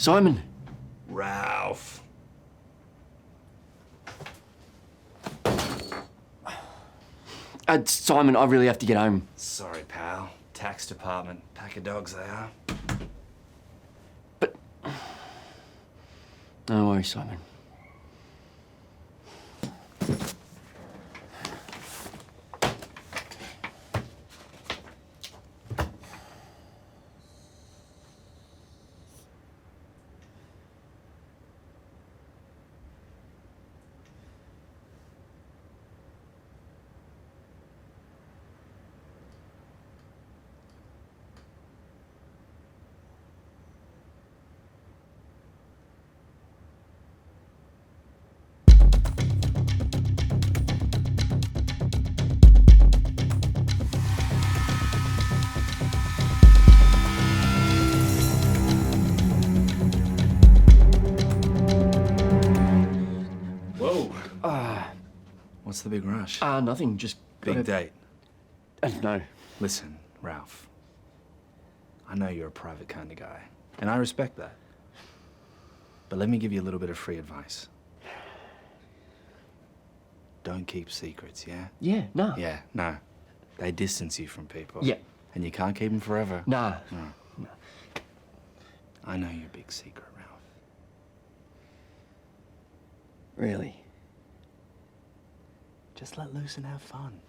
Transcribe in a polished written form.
Simon. Ralph. Simon, I really have to get home. Sorry, pal. Tax department. Pack of dogs they are. But... No worries, Simon. Whoa. What's the big rush? Nothing, just... Big date. No. Listen, Ralph. I know you're a private kind of guy, and I respect that. But let me give you a little bit of free advice. Don't keep secrets, yeah? Yeah, no. Yeah, no. They distance you from people. Yeah. And you can't keep them forever. Nah. No. I know your big secret, Ralph. Really? Just let loose and have fun.